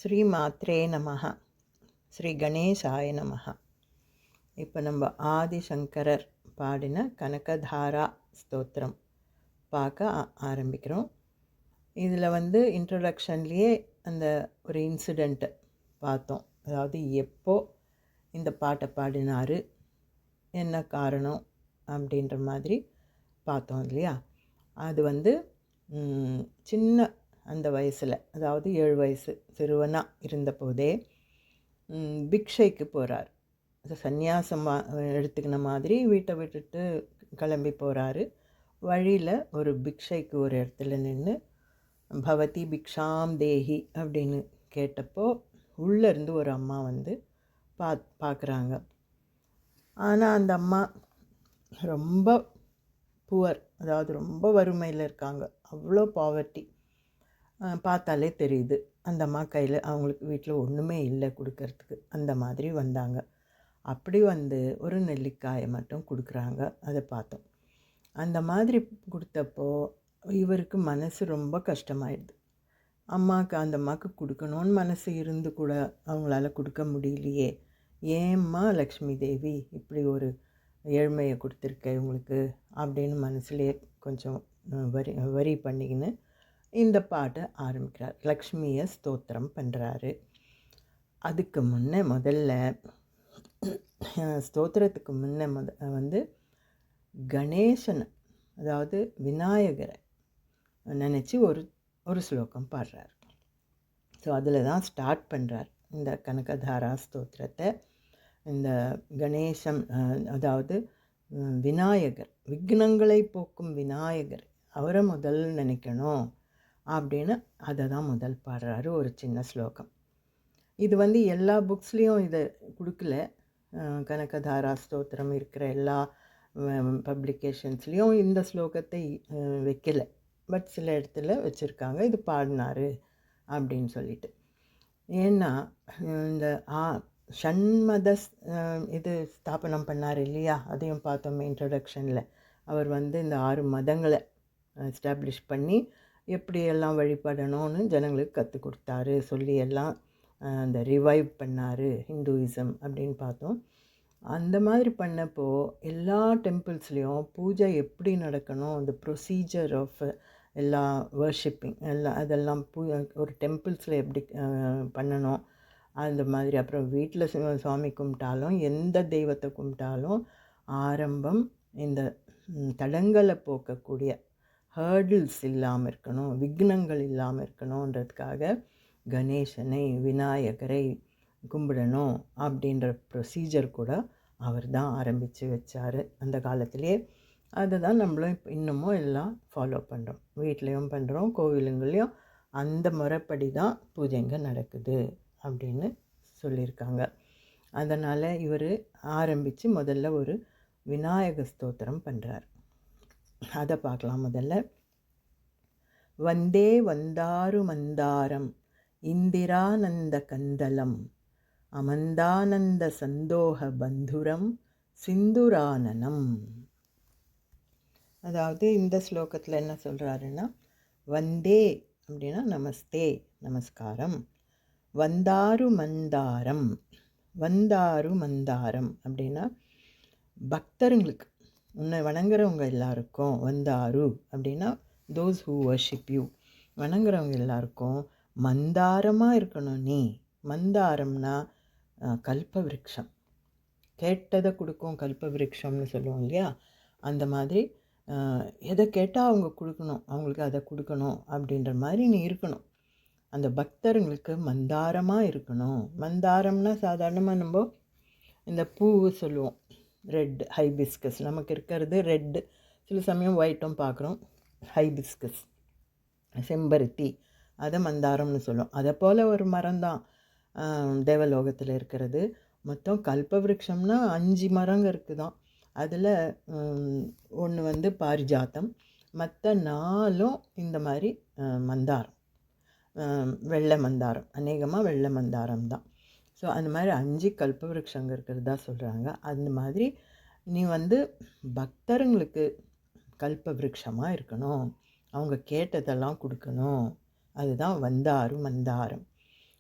ஸ்ரீ மாத்ரே நமஹ. ஸ்ரீ கணேசாய நமஹ. இப்போ நம்ம ஆதிசங்கரர் பாடின கனகதாரா ஸ்தோத்திரம் பார்க்க ஆரம்பிக்கிறோம். இதில் இன்ட்ரொடக்ஷன்லேயே அந்த ஒரு இன்சிடெண்ட்டு பார்த்தோம். அதாவது எப்போ இந்த பாட்டை பாடினார், என்ன காரணம் அப்படின்ற மாதிரி பார்த்தோம் இல்லையா. அது சின்ன அந்த வயசில், அதாவது 7 வயசு சிறுவனாக இருந்தபோதே பிக்ஷைக்கு போகிறார். அது சந்நியாசம் எடுத்துக்கின மாதிரி வீட்டை விட்டுட்டு கிளம்பி போகிறாரு. வழியில் ஒரு பிக்ஷைக்கு ஒரு இடத்துல நின்று பவதி பிக்ஷாம் தேஹி அப்படின்னு கேட்டப்போ உள்ளேருந்து ஒரு அம்மா பார்க்குறாங்க. ஆனால் அந்த அம்மா ரொம்ப புவர், அதாவது ரொம்ப வறுமையில் இருக்காங்க. அவ்வளோ பாவர்ட்டி பார்த்தாலே தெரியுது. அந்த அம்மா கையில் அவங்களுக்கு வீட்டில் ஒன்றுமே இல்லை கொடுக்கறதுக்கு. அந்த மாதிரி வந்தாங்க. அப்படி ஒரு நெல்லிக்காயை மட்டும் கொடுக்குறாங்க. அதை பார்த்தோம். அந்த மாதிரி கொடுத்தப்போ இவருக்கு மனசு ரொம்ப கஷ்டமாயிடுது. அந்த அம்மாவுக்கு கொடுக்கணும்னு மனசு இருந்து கூட அவங்களால கொடுக்க முடியலையே. ஏம்மா லக்ஷ்மி தேவி இப்படி ஒரு ஏழ்மையை கொடுத்துருக்க இவங்களுக்கு அப்படின்னு மனசுலேயே கொஞ்சம் வரி பண்ணிக்கின்னு இந்த பாட்டை ஆரம்பிக்கிறார். லக்ஷ்மியை ஸ்தோத்திரம் பண்ணுறாரு. அதுக்கு முன்னே முதல்ல ஸ்தோத்திரத்துக்கு முன்னே கணேசனை, அதாவது விநாயகரை நினச்சி ஒரு ஸ்லோகம் பாடுறார். ஸோ அதில் தான் ஸ்டார்ட் பண்ணுறார் இந்த கனகதாரா ஸ்தோத்திரத்தை. இந்த கணேசன், அதாவது விநாயகர், விக்னங்களை போக்கும் விநாயகர், அவரை முதல் நினைக்கணும் அப்படின்னு அதை தான் முதல் பாடுறாரு. ஒரு சின்ன ஸ்லோகம். இது எல்லா புக்ஸ்லேயும் இதை கொடுக்கல. கனகதாரா ஸ்தோத்திரம் இருக்கிற எல்லா பப்ளிகேஷன்ஸ்லேயும் இந்த ஸ்லோகத்தை வைக்கலை. பட் சில இடத்துல வச்சுருக்காங்க, இது பாடினார் அப்படின்னு சொல்லிட்டு. ஏன்னா இந்த ஷண்மத இது ஸ்தாபனம் பண்ணார் இல்லையா, அதையும் பார்த்தோம் இன்ட்ரடக்ஷனில். அவர் இந்த 6 மதங்களை எஸ்டாப்ளிஷ் பண்ணி எப்படியெல்லாம் வழிபடணும்னு ஜனங்களுக்கு கற்றுக் கொடுத்தாரு சொல்லி எல்லாம் அந்த ரிவைவ் பண்ணார் ஹிந்துயிசம் அப்படின்னு பார்த்தோம். அந்த மாதிரி பண்ணப்போ எல்லா டெம்பிள்ஸ்லேயும் பூஜை எப்படி நடக்கணும், அந்த ப்ரொசீஜர் ஆஃப் எல்லா வர்ஷிப்பிங் அதெல்லாம் ஒரு டெம்பிள்ஸில் எப்படி பண்ணணும் அந்த மாதிரி. அப்புறம் வீட்டில் சுவாமி கும்பிட்டாலும் எந்த தெய்வத்தை கும்பிட்டாலும் ஆரம்பம் இந்த தடங்களை போக்கக்கூடிய ஹேர்டில்ஸ் இல்லாமல் இருக்கணும், விக்னங்கள் இல்லாமல் இருக்கணுன்றதுக்காக கணேசனை, விநாயகரை கும்பிடணும் அப்படின்ற ப்ரொசீஜர் கூட அவர் தான் ஆரம்பித்து வச்சார் அந்த காலத்திலே. அதை தான் நம்மளும் இன்னமும் எல்லாம் ஃபாலோ பண்ணுறோம். வீட்லேயும் பண்ணுறோம், கோவிலுங்களையும் அந்த முறைப்படி தான் பூஜைங்க நடக்குது அப்படின்னு சொல்லியிருக்காங்க. அதனால் இவர் ஆரம்பித்து முதல்ல ஒரு விநாயக ஸ்தோத்திரம் பண்ணுறார். அதை பார்க்கலாம். முதல்ல வந்தே வந்தாரு மந்தாரம் இந்திரானந்த கந்தலம் அமந்தானந்த சந்தோக பந்துரம் சிந்துரானனம். அதாவது இந்த ஸ்லோகத்தில் என்ன சொல்கிறாருன்னா, வந்தே அப்படின்னா நமஸ்தே, நமஸ்காரம். வந்தாரு மந்தாரம், வந்தாரு மந்தாரம் அப்படின்னா பக்தருங்களுக்கு, உன்னை வணங்குறவங்க எல்லாருக்கும். வந்தாரு அப்படின்னா தோஸ் ஹூ வர்ஷிப் யூ, வணங்குறவங்க எல்லாருக்கும் மந்தாரமாக இருக்கணும் நீ. மந்தாரம்னா கல்ப விருட்சம், கேட்டதை கொடுக்கும் கல்ப விருட்சம்னு சொல்லுவோம் இல்லையா. அந்த மாதிரி எதை கேட்டால் அவங்க கொடுக்கணும், அவங்களுக்கு அதை கொடுக்கணும் அப்படின்ற மாதிரி நீ இருக்கணும். அந்த பக்தருங்களுக்கு மந்தாரமாக இருக்கணும். மந்தாரம்னா சாதாரணமாக நம்ம இந்த பூவு சொல்லுவோம், ரெட் ஹைபிஸ்கஸ். நமக்கு இருக்கிறது ரெட்டு, சில சமயம் ஒயிட்டும் பார்க்குறோம். ஹைபிஸ்கஸ், செம்பருத்தி, அதை மந்தாரம்னு சொல்லுவோம். அதை போல் ஒரு மரம்தான் தேவலோகத்தில் இருக்கிறது. மொத்தம் கல்பவிருட்சம்னா 5 மரங்க இருக்குதான். அதில் ஒன்று பாரிஜாத்தம், மற்ற 4ம் இந்த மாதிரி மந்தாரம், வெள்ளை மந்தாரம், அநேகமாக வெள்ளை மந்தாரம் தான். ஸோ அந்த மாதிரி 5 கல்பவிருட்சங்க இருக்கிறதா சொல்கிறாங்க. அந்த மாதிரி நீ பக்தருங்களுக்கு கல்ப விருட்சமாக இருக்கணும், அவங்க கேட்டதெல்லாம் கொடுக்கணும். அதுதான் வந்தாரு மந்தாரம்.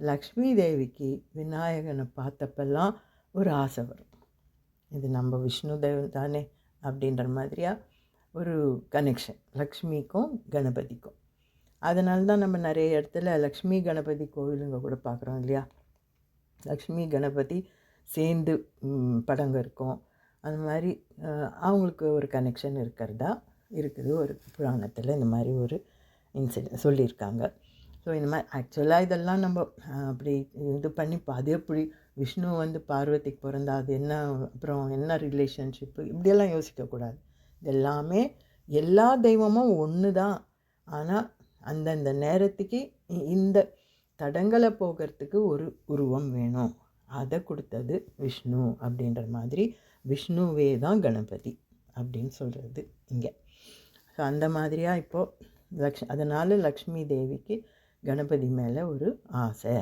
லக்ஷ்மி தேவிக்கு விநாயகனை பார்த்தப்பெல்லாம் ஒரு ஆசை வரும். இது நம்ம விஷ்ணு தேவன் தானே அப்படின்ற மாதிரியாக ஒரு கனெக்ஷன் லக்ஷ்மிக்கும் கணபதிக்கும். அதனால தான் நம்ம நிறைய இடத்துல லக்ஷ்மி கணபதி கோவிலுங்க கூட பார்க்குறோம் இல்லையா. லக்ஷ்மி கணபதி சேர்ந்து படங்க இருக்கும். அந்த மாதிரி அவங்களுக்கு ஒரு கனெக்ஷன் இருக்கிறதா இருக்குது. ஒரு புராணத்தில் இந்த மாதிரி ஒரு இன்சிடென்ட் சொல்லியிருக்காங்க. ஸோ இந்த மாதிரி ஆக்சுவலாக இதெல்லாம் நம்ம அப்படி இது பண்ணி அது எப்படி விஷ்ணு வந்து பார்வதிக்கு பிறந்தா அது என்ன, அப்புறம் என்ன ரிலேஷன்ஷிப்பு, இப்படியெல்லாம் யோசிக்கக்கூடாது. எல்லாமே எல்லா தெய்வமும் ஒன்று தான். ஆனால் அந்தந்த நேரத்துக்கு இந்த தடங்களை போகிறதுக்கு ஒரு உருவம் வேணும். அதை கொடுத்தது விஷ்ணு அப்படின்ற மாதிரி விஷ்ணுவே தான் கணபதி அப்படின்னு சொல்கிறது இங்கே. ஸோ அந்த மாதிரியாக இப்போது அதனால் லக்ஷ்மி தேவிக்கு கணபதி மேலே ஒரு ஆசை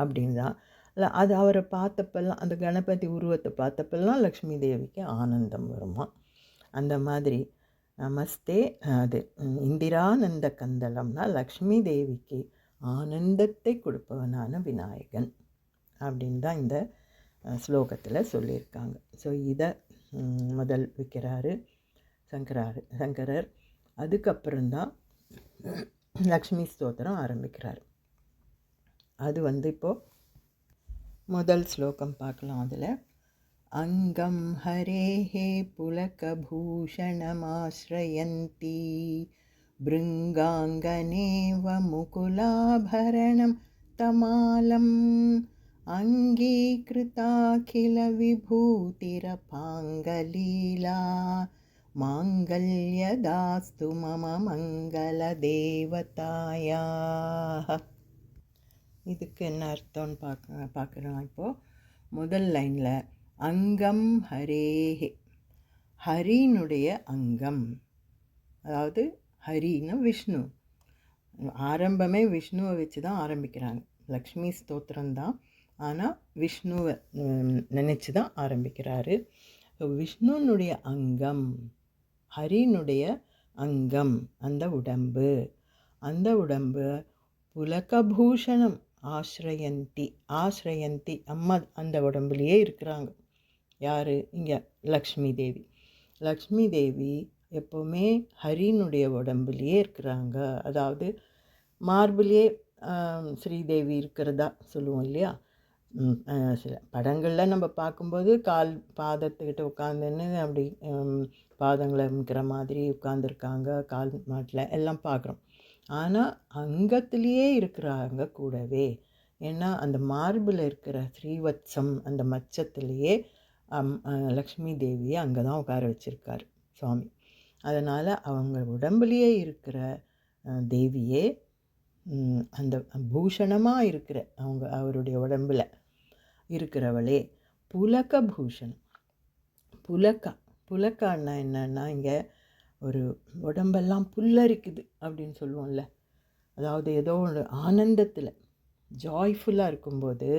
அப்படின்னு தான். இல்லை அது அவரை பார்த்தப்பெல்லாம், அந்த கணபதி உருவத்தை பார்த்தப்பெல்லாம் லக்ஷ்மி தேவிக்கு ஆனந்தம் வருமா. அந்த மாதிரி நமஸ்தே அது இந்திரானந்த கந்தளம்னா லக்ஷ்மி தேவிக்கு ஆனந்தத்தை கொடுப்பவனான விநாயகன் அப்படின்னு தான் இந்த ஸ்லோகத்தில் சொல்லியிருக்காங்க. ஸோ இதை முதல் வைக்கிறாரு சங்கரர். அதுக்கப்புறம்தான் லக்ஷ்மி ஸ்தோத்திரம் ஆரம்பிக்கிறார். அது வந்து இப்போது முதல் ஸ்லோகம் பார்க்கலாம். அதில் அங்கம் ஹரேஹே புலகபூஷணமாஸ்ரயந்தி பிருங்காங்கனேவ முகுலாபரணம் தமாலம் அங்கீகிருதாகில விபூதிரபாங்கலீலா மாங்கல்யதாஸ்து மம மங்கள தேவதாயாः. இதுக்கு என்ன அர்த்தம்னு பார்க்குறோம். இப்போது முதல் லைனில் அங்கம் ஹரேஹே, ஹரினுடைய அங்கம், அதாவது ஹரின்னு விஷ்ணு. ஆரம்பமே விஷ்ணுவை வச்சு தான் ஆரம்பிக்கிறாங்க. லக்ஷ்மி ஸ்தோத்திரம்தான், ஆனால் விஷ்ணுவை நினச்சி தான் ஆரம்பிக்கிறாரு. விஷ்ணுனுடைய அங்கம், ஹரினுடைய அங்கம், அந்த உடம்பு புலகபூஷணம் ஆஸ்ரயந்தி அம்மா அந்த உடம்புலையே இருக்கிறாங்க. யார்? இங்கே லக்ஷ்மி தேவி எப்போவுமே ஹரினுடைய உடம்புலையே இருக்கிறாங்க. அதாவது மார்பிலே ஸ்ரீதேவி இருக்கிறதா சொல்லுவோம் இல்லையா. சில படங்களில் நம்ம பார்க்கும்போது பாதத்துக்கிட்ட உட்காந்துன்னு அப்படி பாதங்களை அமைக்கிற மாதிரி உட்காந்துருக்காங்க, கால் மாட்டில் எல்லாம் பார்க்குறோம். ஆனால் அங்கத்திலேயே இருக்கிறாங்க கூடவே. ஏன்னா அந்த மார்பில் இருக்கிற ஸ்ரீவத்சம் அந்த மச்சத்துலேயே லக்ஷ்மி தேவியை அங்கே தான் உட்கார வச்சுருக்கார் சுவாமி. அதனால் அவங்க உடம்புலேயே இருக்கிற தேவியே அந்த பூஷணமாக இருக்கிற அவருடைய உடம்பில் இருக்கிறவளே புலகபூஷணம். புலக்கான்னா என்னன்னா, இங்கே ஒரு உடம்பெல்லாம் புல்லரிக்குது அப்படின்னு சொல்லுவோம்ல. அதாவது ஏதோ ஒரு ஆனந்தத்தில் ஜாய்ஃபுல்லாக இருக்கும்போது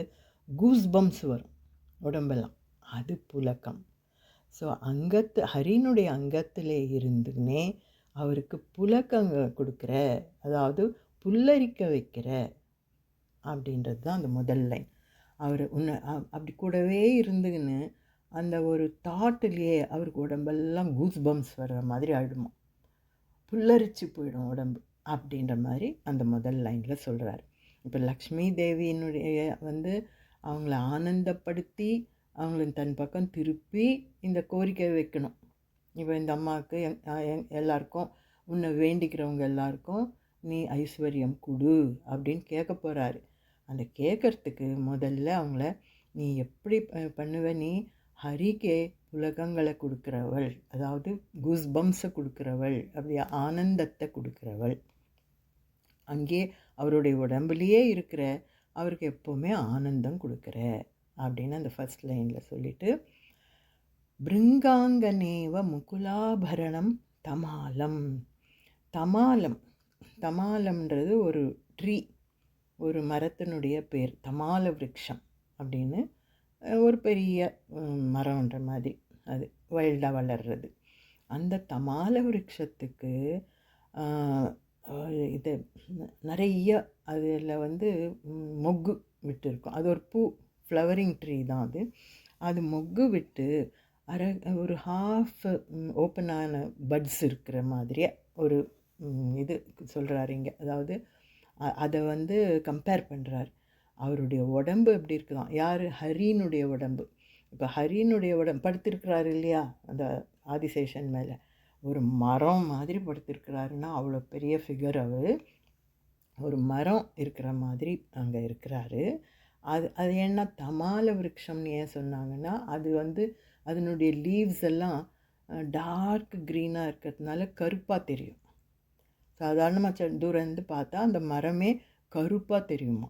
கூஸ் பம்ப்ஸ் வரும் உடம்பெல்லாம், அது புலக்கம். ஸோ ஹரினுடைய அங்கத்திலே இருந்துன்னே அவருக்கு புலக்கங்க கொடுக்குற, அதாவது புல்லரிக்க வைக்கிற அப்படின்றது தான் அந்த முதல் லைன். அவர் அப்படி கூடவே இருந்துன்னு அந்த ஒரு தாட்டிலேயே அவருக்கு உடம்பெல்லாம் கூஸ் பம்ப்ஸ் வர்ற மாதிரி ஆகிடுமா, புல்லரிச்சு போயிடும் உடம்பு அப்படின்ற மாதிரி அந்த முதல் லைனில் சொல்கிறார். இப்போ லக்ஷ்மி தேவியினுடைய வந்து அவங்கள ஆனந்தப்படுத்தி அவங்கள தன் பக்கம் திருப்பி இந்த கோரிக்கை வைக்கணும். இப்போ இந்த அம்மாவுக்கு எல்லாருக்கும், உன்னை வேண்டிக்கிறவங்க எல்லாருக்கும் நீ ஐஸ்வர்யம் கொடு அப்படின்னு கேட்க போகிறாரு. அந்த கேட்குறதுக்கு முதல்ல அவங்கள நீ எப்படி பண்ணுவ, நீ ஹரிக்கே உலகங்களை கொடுக்குறவள், அதாவது கூஸ் பம்ஸை கொடுக்குறவள், அப்படியே ஆனந்தத்தை கொடுக்குறவள், அங்கே அவருடைய உடம்புலையே இருக்கிற அவருக்கு எப்போவுமே ஆனந்தம் கொடுக்குற அப்படின்னு அந்த ஃபர்ஸ்ட் லைனில் சொல்லிவிட்டு, பிருங்காங்கனேவ முகுலாபரணம் தமாலம்ன்றது ஒரு ட்ரீ, ஒரு மரத்தினுடைய பேர். தமால விருட்சம் அப்படின்னு ஒரு பெரிய மரம்ன்ற மாதிரி அது வைல்டாக வளர்றது. அந்த தமால விருட்சத்துக்கு இது நிறைய அதில் வந்து மொக்கு விட்டு இருக்கும். அது ஒரு பூ ஃப்ளவரிங் ட்ரீ தான் அது. அது மொக்கு விட்டு ஒரு ஹாஃப் ஓப்பனான பட்ஸ் இருக்கிற மாதிரியே ஒரு இது சொல்கிறாரு இங்கே. அதாவது அதை வந்து கம்பேர் பண்ணுறார். அவருடைய உடம்பு எப்படி இருக்குதான், யார், ஹரியினுடைய உடம்பு. இப்போ ஹரியினுடைய உடம்பு படுத்திருக்கிறாரு இல்லையா அந்த ஆதிசேஷன் மேலே, ஒரு மரம் மாதிரி படுத்திருக்கிறாருன்னா அவ்வளோ பெரிய ஃபிகர் அவர். ஒரு மரம் இருக்கிற மாதிரி அங்கே இருக்கிறாரு. அது என்ன தமால விருட்சம்னு ஏன் சொன்னாங்கன்னா, அது வந்து அதனுடைய லீவ்ஸ் எல்லாம் டார்க் க்ரீனாக இருக்கிறதுனால கருப்பாக தெரியும். சாதாரணமாக தூரந்து பார்த்தா அந்த மரமே கருப்பாக தெரியுமா.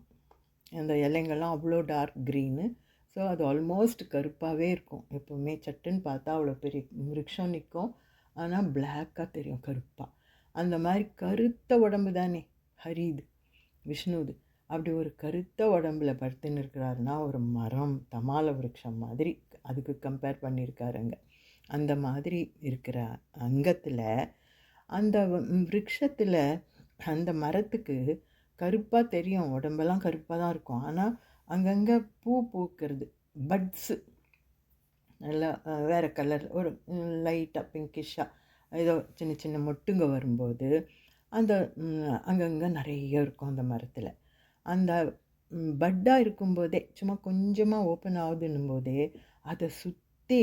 அந்த இலைங்கள்லாம் அவ்வளோ டார்க் க்ரீனு. ஸோ அது ஆல்மோஸ்ட் கருப்பாகவே இருக்கும். எப்போவுமே சட்டுன்னு பார்த்தா அவ்வளோ பெரிய விருட்சம் நிற்கும், ஆனால் பிளாக்காக தெரியும், கருப்பாக. அந்த மாதிரி கருத்த உடம்பு தானே ஹரிது, விஷ்ணுது. அப்படி ஒரு கருத்த உடம்புல படுத்துன்னு இருக்கிறாருன்னா ஒரு மரம், தமால விருட்சம் மாதிரி அதுக்கு கம்பேர் பண்ணியிருக்காருங்க. அந்த மாதிரி இருக்கிற அங்கத்தில் அந்த விருட்சத்தில் அந்த மரத்துக்கு கருப்பாக தெரியும், உடம்பெல்லாம் கருப்பாக தான் இருக்கும். ஆனால் அங்கங்கே பூ பூக்கிறது, பட்ஸு நல்லா வேறு கலர், ஒரு லைட்டாக பிங்கிஷாக ஏதோ சின்ன சின்ன மொட்டுங்க வரும்போது அந்த அங்கங்கே நிறைய இருக்கும் அந்த மரத்தில். அந்த பட்டாக இருக்கும்போதே, சும்மா கொஞ்சமாக ஓப்பன் ஆகுதுன்னும் போதே அதை சுற்றி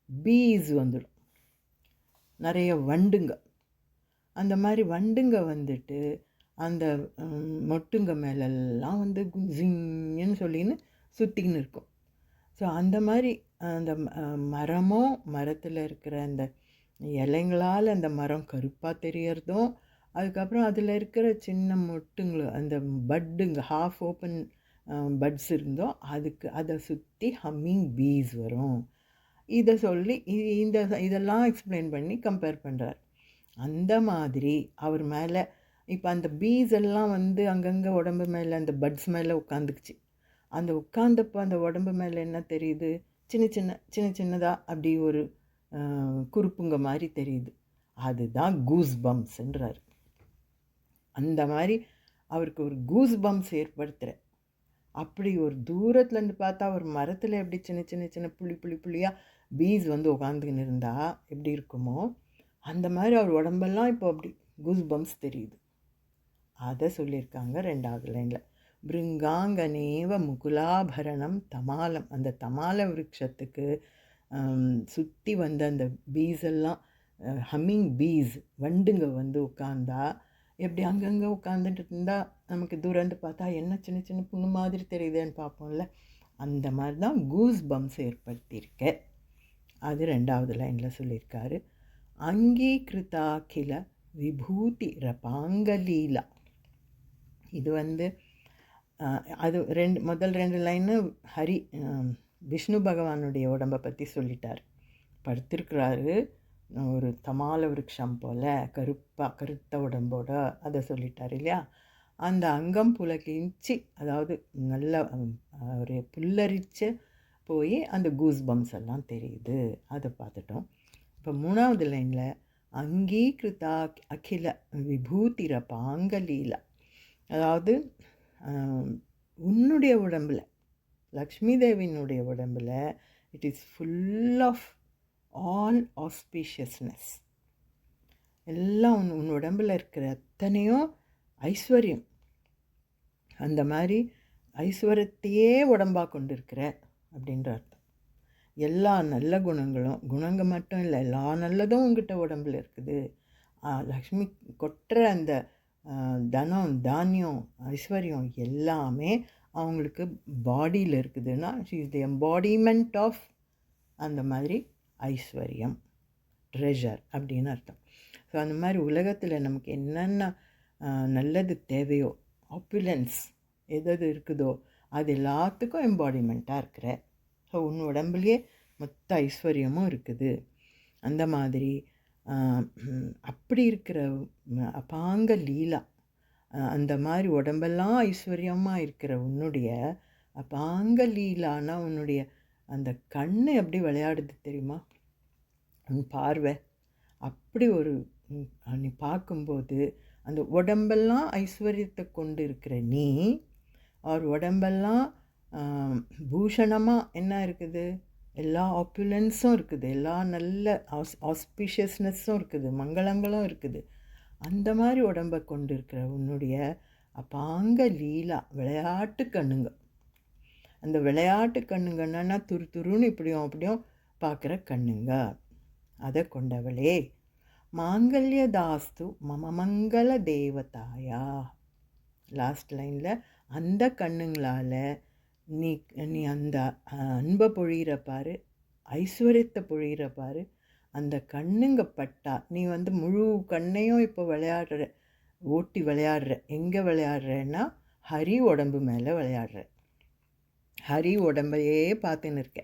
பீஸ் வந்துடும், நிறைய வண்டுங்க. அந்த மாதிரி வண்டுங்க வந்துட்டு அந்த மொட்டுங்க மேலெல்லாம் வந்து ஜின்னு சொல்லின்னு சுற்றிக்கின்னு இருக்கும். ஸோ அந்த மாதிரி அந்த மரமும் மரத்தில் இருக்கிற அந்த இலைங்களால் அந்த மரம் கருப்பாக தெரியறதும், அதுக்கப்புறம் அதில் இருக்கிற சின்ன மொட்டுங்களும் அந்த பட்டுங்க ஹாஃப் ஓப்பன் பட்ஸ் இருந்தோம், அதை சுற்றி ஹம்மிங் பீஸ் வரும். இதை சொல்லி இதெல்லாம் எக்ஸ்பிளைன் பண்ணி கம்பேர் பண்ணுறார். அந்த மாதிரி அவர் மேலே இப்போ அந்த பீஸ் எல்லாம் வந்து அங்கங்கே உடம்பு மேலே அந்த பட்ஸ் மேலே உட்காந்துக்குச்சு. அந்த உட்காந்தப்போ அந்த உடம்பு மேலே என்ன தெரியுது, சின்னதாக அப்படி ஒரு குறுப்புங்க மாதிரி தெரியுது. அதுதான் கூஸ் பம்ப்ஸ்ன்றார். அந்த மாதிரி அவருக்கு ஒரு கூஸ் பம்ப்ஸ் ஏற்படுத்துகிற, அப்படி ஒரு தூரத்துலேருந்து பார்த்தா ஒரு மரத்தில் எப்படி சின்ன புள்ளியாக பீஸ் வந்து உட்காந்துக்கின்னு இருந்தால் எப்படி இருக்குமோ, அந்த மாதிரி அவர் உடம்பெல்லாம் இப்போ அப்படி கூஸ் பம்ப்ஸ் தெரியுது. அதை சொல்லியிருக்காங்க 2வது லைனில். பிருங்காங்கனேவ முகுலாபரணம் தமாலம். அந்த தமால விருட்சத்துக்கு சுற்றி வந்த அந்த பீஸ் எல்லாம், ஹம்மிங் பீஸ், வண்டுங்க வந்து உட்காந்தா எப்படி அங்கங்கே உட்காந்துட்டு இருந்தால் நமக்கு தூரந்து பார்த்தா என்ன சின்ன புண்ணு மாதிரி தெரியுதுன்னு பார்ப்போம்ல, அந்த மாதிரி தான் கூஸ் பம்ப்ஸ் ஏற்படுத்தியிருக்க. அது 2வது லைனில் சொல்லியிருக்காரு. அங்கீகிருதாக்கில விபூதி ரபாங்கலீலா. இது வந்து அது முதல் 2 லைனு ஹரி விஷ்ணு பகவானுடைய உடம்பை பற்றி சொல்லிட்டார். படுத்திருக்கிறாரு ஒரு தமால விருட்சம் போல் கருத்த உடம்போட, அதை சொல்லிட்டார் இல்லையா. அந்த அங்கம் புலகிஞ்சி, அதாவது நல்ல ஒரு புல்லரிச்சு போய் அந்த கூஸ் பம்ப்ஸ் எல்லாம் தெரியுது, அதை பார்த்துட்டோம். இப்போ 3வது லைனில் அங்கீகிருதா அகில விபூதிர பாங்கலீலா. அதாவது உன்னுடைய உடம்பில், லக்ஷ்மி தேவியினுடைய உடம்பில் it is full of all auspiciousness. எல்லாம் உன் உடம்பில் இருக்கிற அத்தனையோ ஐஸ்வர்யம். அந்த மாதிரி ஐஸ்வர்யத்தையே உடம்பாக கொண்டு இருக்கிற அப்படின்ற அர்த்தம். எல்லா நல்ல குணங்கள் மட்டும் இல்லை, எல்லா நல்லதும் உங்ககிட்ட உடம்பில் இருக்குது. லக்ஷ்மி கொட்டுற அந்த தனம், தானியம், ஐஸ்வர்யம் எல்லாமே அவங்களுக்கு பாடியில் இருக்குதுன்னா she is the embodiment of அந்த மாதிரி ஐஸ்வர்யம், ட்ரெஷர் அப்படின்னு அர்த்தம். ஸோ அந்த மாதிரி உலகத்தில் நமக்கு என்னென்ன நல்லது தேவையோ, ஆப்புலன்ஸ் எது இருக்குதோ அது எல்லாத்துக்கும் எம்பாடிமெண்ட்டாக இருக்கிற. ஸோ உன் உடம்புலேயே மொத்த ஐஸ்வர்யமும் இருக்குது. அந்த மாதிரி அப்படி இருக்கிற அபாங்க லீலா, அந்த மாதிரி உடம்பெல்லாம் ஐஸ்வர்யமாக இருக்கிற உன்னுடைய அபாங்க லீலானா உன்னுடைய அந்த கண்ணு எப்படி விளையாடுது தெரியுமா, உன் பார்வை அப்படி ஒரு நீ பார்க்கும்போது அந்த உடம்பெல்லாம் ஐஸ்வர்யத்தை கொண்டு இருக்கிற நீ, அவர் உடம்பெல்லாம் பூஷணமாக என்ன இருக்குது, எல்லா ஆப்புலன்ஸும் இருக்குது, எல்லா நல்ல ஆஸ்பிஷியஸ்னஸும் இருக்குது, மங்களங்களும் இருக்குது. அந்த மாதிரி உடம்பை கொண்டு இருக்கிற உன்னுடைய அப்பாங்க லீலா விளையாட்டு கண்ணுங்க, அந்த விளையாட்டு கண்ணுங்கன்னா துரு துருன்னு இப்படியும் அப்படியும் பார்க்குற கண்ணுங்க, அதை கொண்டவளே மாங்கல்யதாஸ்து மம மங்கள தேவதாயா. லாஸ்ட் லைனில் அந்த கண்ணுங்களால் நீ நீ அந்த அன்பை பொழிகிற பாரு, ஐஸ்வர்யத்தை பொழிகிற பாரு. அந்த கண்ணுங்க பட்டா நீ முழு கண்ணையும் இப்போ ஓட்டி விளையாடுற. எங்கே விளையாடுறேன்னா ஹரி உடம்பு மேலே விளையாடுற. ஹரி உடம்பையே பார்த்துன்னு இருக்க.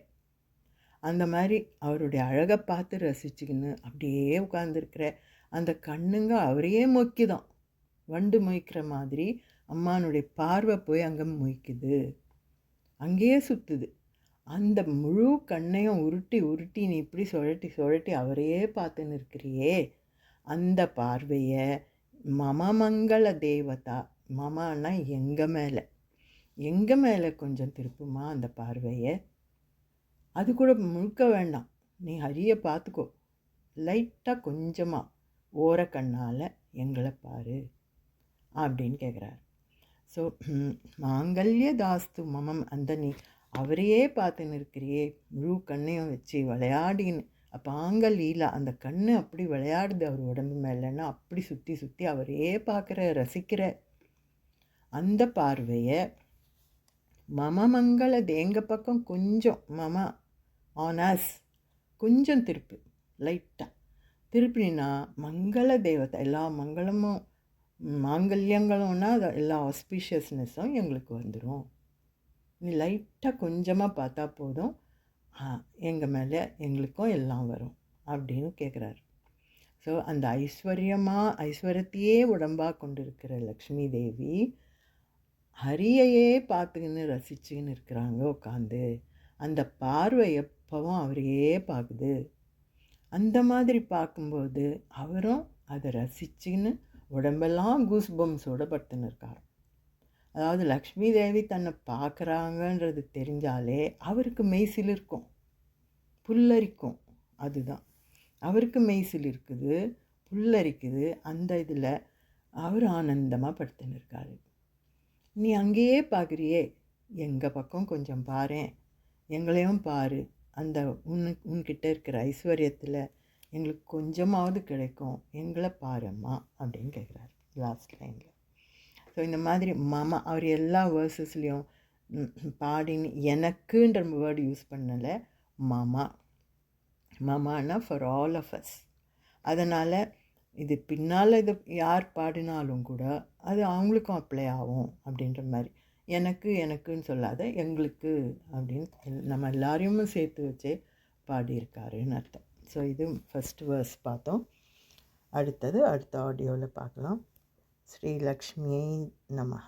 அந்த மாதிரி அவருடைய அழகை பார்த்து ரசிச்சுக்கின்னு அப்படியே உட்காந்துருக்கிற. அந்த கண்ணுங்க அவரையே மொய்க்குதான், வண்டு மொய்க்கிற மாதிரி அம்மானுடைய பார்வை போய் அங்கே மொய்க்குது, அங்கேயே சுற்றுது. அந்த முழு கண்ணையும் உருட்டி உருட்டி நீ இப்படி சுழட்டி சுழட்டி அவரையே பார்த்துன்னு இருக்கிறியே, அந்த பார்வையை மமமங்கள தேவதா, மமானா எங்கள் மேலே கொஞ்சம் திருப்புமா அந்த பார்வையை. அது கூட முழுக்க வேண்டாம், நீ ஹரியை பார்த்துக்கோ, லைட்டாக கொஞ்சமாக ஓர கண்ணால் எங்களை பாரு அப்படின்னு கேட்குறாரு. ஸோ மாங்கல்ய தாஸ்து மமம், அந்த நீ அவரையே பார்த்துன்னு இருக்கிறியே, முழு கண்ணையும் வச்சு விளையாடின்னு. அப்போ ஆங்கல் லீலா, அந்த கண்ணு அப்படி விளையாடுது அவர் உடம்பு மேலேன்னா, அப்படி சுற்றி சுற்றி அவரையே பார்க்குற ரசிக்கிற அந்த பார்வையை மம மங்களது எங்கள் பக்கம் கொஞ்சம் மம ஆனாஸ் கொஞ்சம் திருப்பு, லைட்டாக திருப்பினா மங்கள தேவதை, எல்லா மங்களமும் மாங்கல்யங்களும்னா அது எல்லா ஆஸ்பீஷியஸ்னஸும் எங்களுக்கு வந்துடும். நீ லைட்டாக கொஞ்சமாக பார்த்தா போதும், எங்கள் மேலே எங்களுக்கும் எல்லாம் வரும் அப்படின்னு கேட்குறாரு. ஸோ அந்த ஐஸ்வர்யத்தையே உடம்பாக கொண்டு இருக்கிற லக்ஷ்மி தேவி ஹரியையே பார்த்துக்கின்னு ரசிச்சுக்கின்னு இருக்கிறாங்க உட்காந்து. அந்த பார்வை எப்பவும் அவரையே பார்க்குது. அந்த மாதிரி பார்க்கும்போது அவரும் அதை ரசிச்சுன்னு உடம்பெல்லாம் கூஸ் பம்ஸோடு படுத்துன்னு இருக்கார். அதாவது லக்ஷ்மி தேவி தன்னை பார்க்குறாங்கன்றது தெரிஞ்சாலே அவருக்கு மெய்சில் இருக்கும், புல்லரிக்கும். அதுதான் அவருக்கு மெய்சில் இருக்குது, புல்லரிக்குது. அந்த இதில் அவர் ஆனந்தமாக படுத்துன்னு இருக்காரு. நீ அங்கேயே பார்க்குறியே, எங்கள் பக்கம் கொஞ்சம் பாரேன், எங்களையும் பாரு, அந்த உன்கிட்ட இருக்கிற ஐஸ்வர்யத்தில் எங்களுக்கு கொஞ்சமாவது கிடைக்கும், எங்களை பாரும்மா அப்படின்னு கேட்குறாரு லாஸ்ட் லைனில். ஸோ இந்த மாதிரி மாமா அவர் எல்லா வேர்சஸ்லேயும் பாடின்னு எனக்குன்ற வேர்டு யூஸ் பண்ணலை, மாமானா ஃபார் ஆல் ஆஃப் அஸ். அதனால் இது பின்னால் இது யார் பாடினாலும் கூட அது அவங்களுக்கும் அப்ளை ஆகும் அப்படின்ற மாதிரி. எனக்குன்னு சொல்லாத எங்களுக்கு அப்படின்னு நம்ம எல்லாரையும் சேர்த்து வச்சே பாடியிருக்காருன்னு அர்த்தம். ஸோ இது ஃபஸ்ட்டு வேர்ஸ் பார்த்தோம். அடுத்த ஆடியோவில் பார்க்கலாம். ஸ்ரீலக்ஷ்மியை நமஹ.